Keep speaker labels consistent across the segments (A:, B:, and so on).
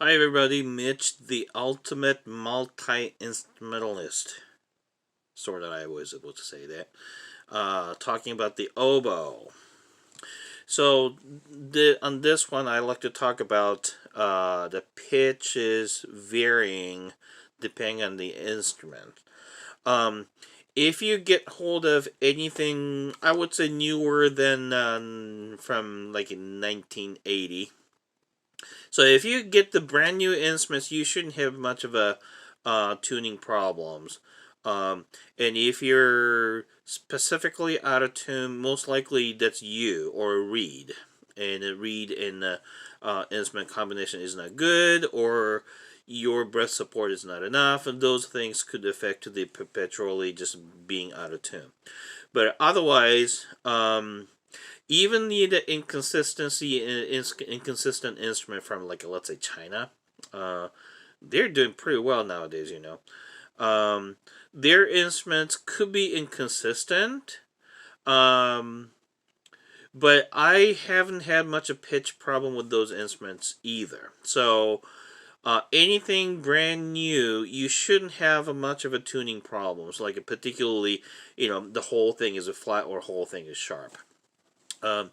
A: Hi everybody, Mitch, the ultimate multi-instrumentalist. Sort of, I was able to say that. Talking about the oboe. So, on this one, I like to talk about the pitches varying depending on the instrument. If you get hold of anything, I would say newer than from like in 1980. So if you get the brand new instruments, you shouldn't have much of a tuning problems. And if you're specifically out of tune, most likely that's you or a reed. And a reed in the instrument combination is not good, or your breath support is not enough, and those things could affect the perpetually just being out of tune. But otherwise, even the inconsistent instrument from, like, let's say China, they're doing pretty well nowadays, you know. Their instruments could be inconsistent, but I haven't had much of a pitch problem with those instruments either. So, anything brand new, you shouldn't have much of a tuning problem. So, like, particularly, the whole thing is a flat or whole thing is sharp. And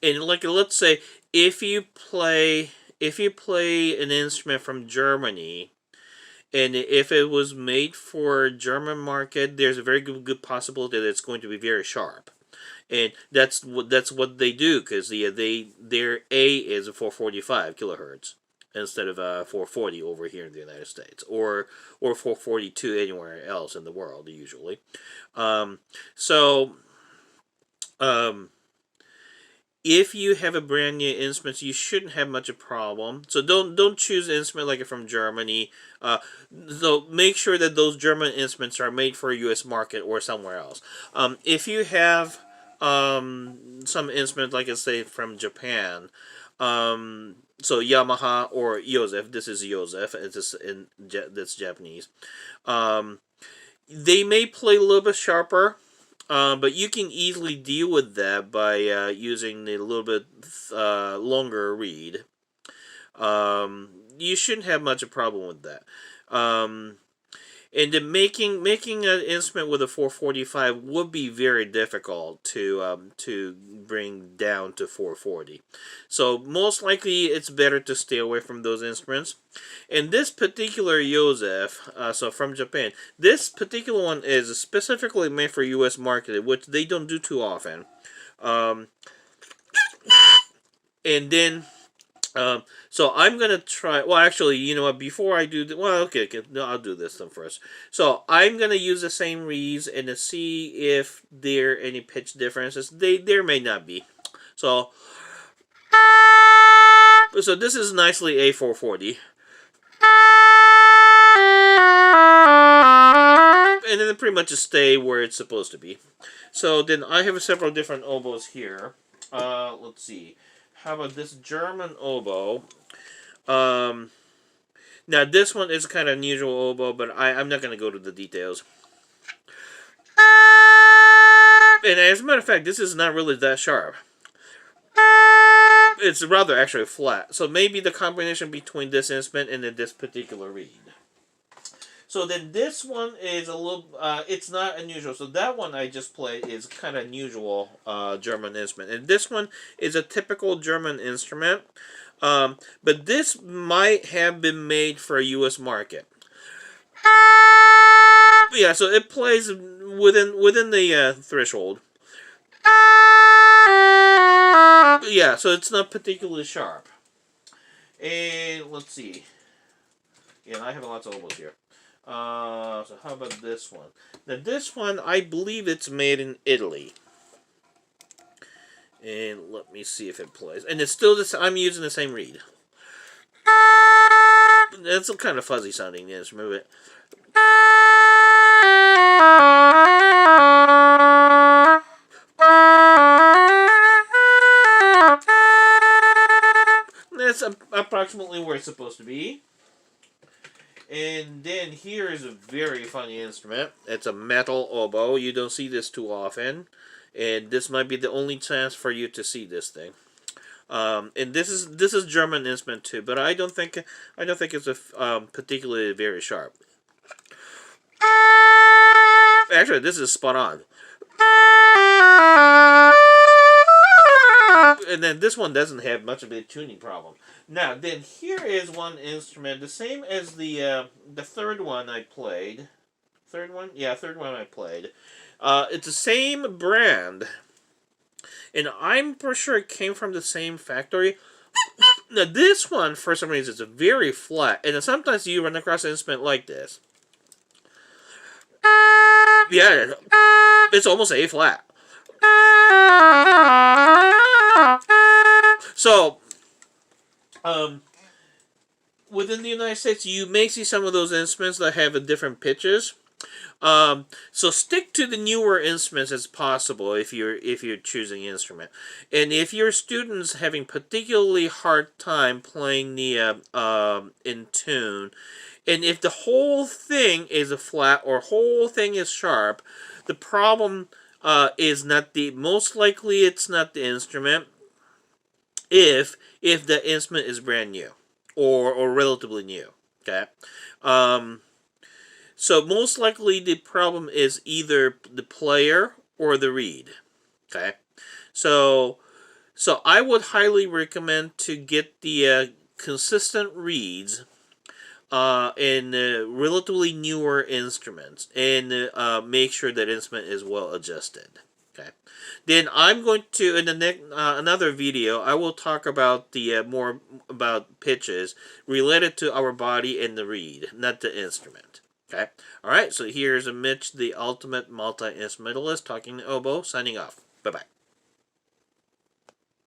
A: like, let's say if you play an instrument from Germany, and if it was made for German market, there's a very good possibility that it's going to be very sharp, and that's what they do, because their A is 445 kilohertz instead of 440 over here in the United States, or 442 anywhere else in the world usually. If you have a brand new instrument, you shouldn't have much of a problem. So don't choose an instrument like from Germany. So make sure that those German instruments are made for a U.S. market or somewhere else. If you have some instrument, like I say, from Japan, so Yamaha or Yosef, this is Yosef, that's Japanese. They may play a little bit sharper. But you can easily deal with that by using a little bit longer reed. You shouldn't have much of a problem with that. And then making an instrument with a 445 would be very difficult to bring down to 440. So most likely it's better to stay away from those instruments. And this particular Yosef, so from Japan, this particular one is specifically made for U.S. market, which they don't do too often. And then, so I'm going to try, well, actually, you know what, before I do, okay, no, I'll do this then first. So I'm going to use the same reeds and to see if there are any pitch differences. There may not be. So this is nicely A440. And then pretty much just stay where it's supposed to be. So then I have several different oboes here. Let's see. How about this German oboe? Now this one is kind of unusual oboe, but I'm not going to go to the details. And as a matter of fact, this is not really that sharp. It's rather actually flat. So maybe the combination between this instrument and this particular reed. So then this one is a little, it's not unusual. So that one I just played is kind of unusual German instrument. And this one is a typical German instrument. But this might have been made for a U.S. market. But yeah, so it plays within the threshold. But yeah, so it's not particularly sharp. And let's see. Yeah, I have lots of oboes here. So how about this one? Now this one, I believe it's made in Italy. And let me see if it plays. And it's still this. I'm using the same reed. It's kind of fuzzy sounding instrument, but that's approximately where it's supposed to be. And then here is a very funny instrument. It's a metal oboe. You don't see this too often. And this might be the only chance for you to see this thing. And this is German instrument too, but I don't think it's a, particularly very sharp. Actually, this is spot on. And then this one doesn't have much of a tuning problem. Now, then here is one instrument, the same as the third one I played. Third one? Yeah, third one I played. It's the same brand. And I'm pretty sure it came from the same factory. Now, this one, for some reason, is very flat. And sometimes you run across an instrument like this. Yeah, it's almost A flat. So, within the United States, you may see some of those instruments that have different pitches. So stick to the newer instruments as possible if you're choosing an instrument. And if your student's having particularly hard time playing the in tune, and if the whole thing is a flat or whole thing is sharp, the problem is not most likely it's not the instrument. If the instrument is brand new or relatively new, okay. So most likely the problem is either the player or the reed, okay. So I would highly recommend to get the consistent reeds in relatively newer instruments, and make sure that instrument is well adjusted. Okay. Then I'm going to, in the next another video, I will talk about the more about pitches related to our body and the reed, not the instrument. Okay. All right. So here's Mitch, the ultimate multi-instrumentalist, talking to Oboe, signing off. Bye bye.